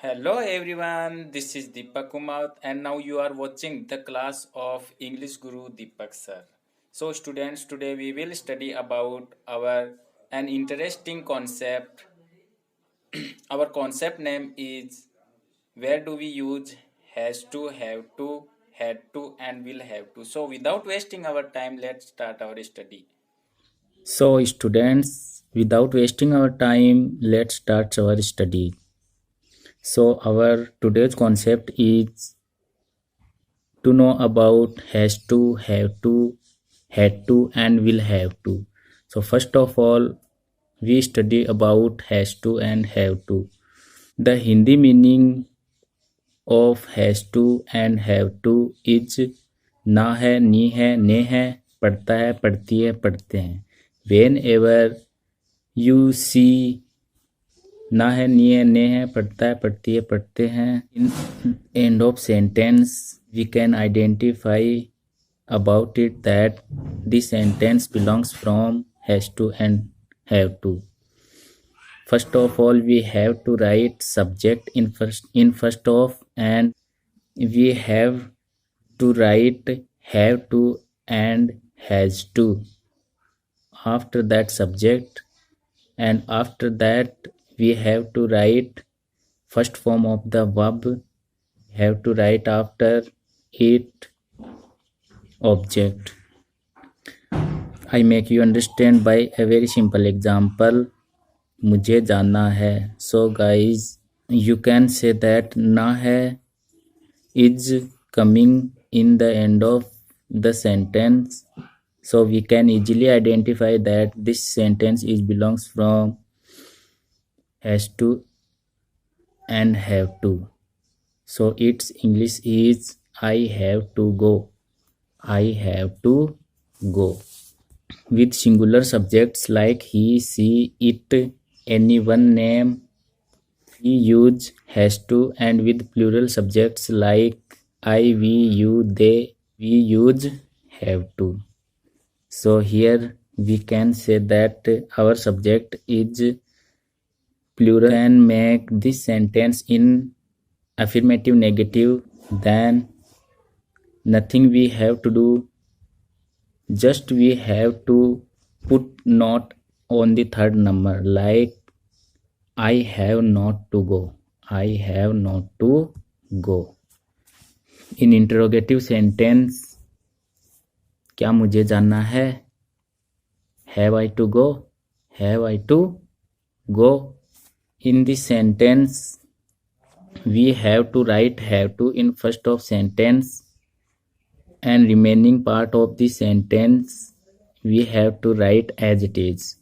Hello everyone, this is Deepak Kumar and now you are watching the class of English Guru Deepak sir. So students, today we will study about our an interesting concept. Our concept name is where do we use has to, have to, had to and will have to. So without wasting our time, let's start our study. So students, without wasting our time, let's start our study. So our today's concept is to know about has to, have to, had to and will have to. So first of all, we study about has to and have to. The Hindi meaning of has to and have to is ना है, नी है, ने है, पढ़ता है, पढ़ती है, पढ़ते हैं. Whenever you see ना है, नी है, ने है, पढ़ता है, पढ़ती है, पढ़ते हैं, in end of sentence we can identify about it that this sentence belongs from has to and have to. First of all, we have to write subject in first of, and we have to write have to and has to after that subject, and after that we have to write first form of the verb, have to write after it object. I make you understand by a very simple example. मुझे जाना है. So guys, you can say that ना है is coming in the end of the sentence. So we can easily identify that this sentence is belongs from has to and have to. So its English is I have to go. I have to go. With singular subjects like he, she, it, anyone, name, we use has to, and with plural subjects like I, we, you, they, we use have to. So here we can say that our subject is plural and make this sentence in affirmative negative, then nothing we have to do, just we have to put not on the third number, like I have not to go. I have not to go. In interrogative sentence, क्या मुझे जाना है? Have I to go? Have I to go? In this sentence, we have to write have to in first of sentence, and remaining part of the sentence we have to write as it is,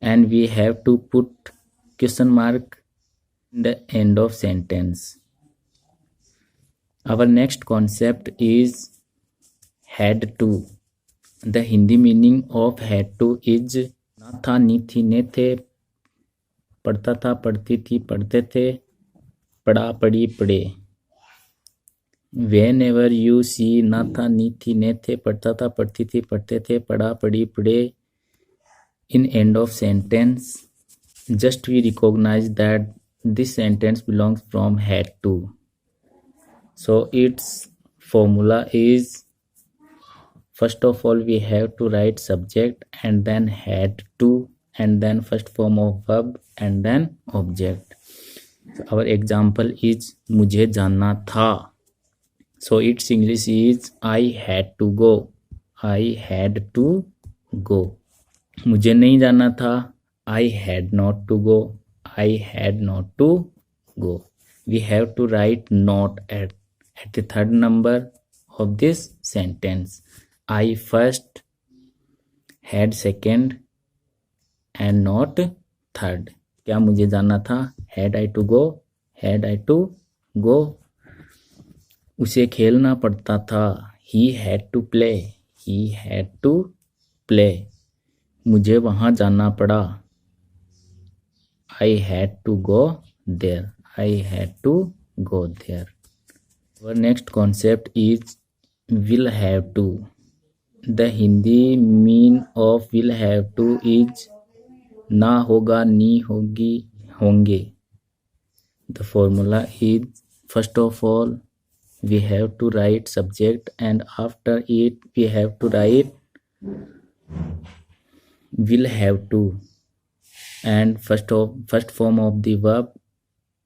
and we have to put question mark in the end of sentence. Our next concept is had to. The Hindi meaning of had to is ना था, नी थी, ने थे, पढ़ता था, पढ़ती थी, पढ़ते थे, पढ़ा, पढ़ी, पढ़े. Whenever you see ना था, नी थी, ने थे, पढ़ता था, पढ़ती थी, पढ़ते थे, पढ़ा, पढ़ी, पढ़े in end of sentence, just we recognize that this sentence belongs from had to. So its formula is first of all we have to write subject and then had to and then first form of verb and then object. So our example is मुझे जाना था. So its English is I had to go. I had to go. मुझे नहीं जाना था. I had not to go. I had not to go. We have to write not at the third number of this sentence. I first, had second, and not third. क्या मुझे जाना था? Had I to go? Had I to go? उसे खेलना पड़ता था. He had to play. He had to play. मुझे वहाँ जाना पड़ा. I had to go there. I had to go there. Our next concept is will have to. The Hindi mean of will have to is ना होगा, नी होगी, होंगे. The formula is, first of all, we have to write subject, and after it we have to write will have to, and first form of the verb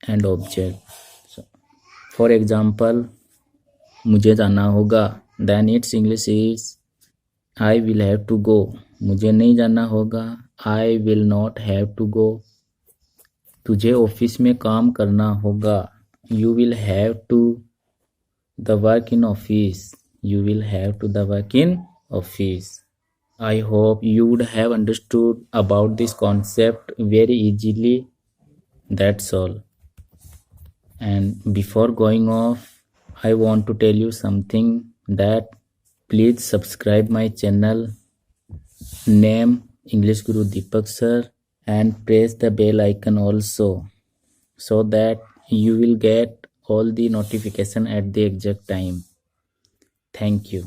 and object. So, for example, मुझे जाना होगा, then its English is I will have to go. मुझे नहीं जाना होगा, I will not have to go. तुझे office में काम करना होगा, you will have to the work in office. You will have to the work in office. I hope you would have understood about this concept very easily. That's all. And before going off, I want to tell you something, that please subscribe my channel, name English Guru Deepak sir, and press the bell icon also, so that you will get all the notification at the exact time. Thank you.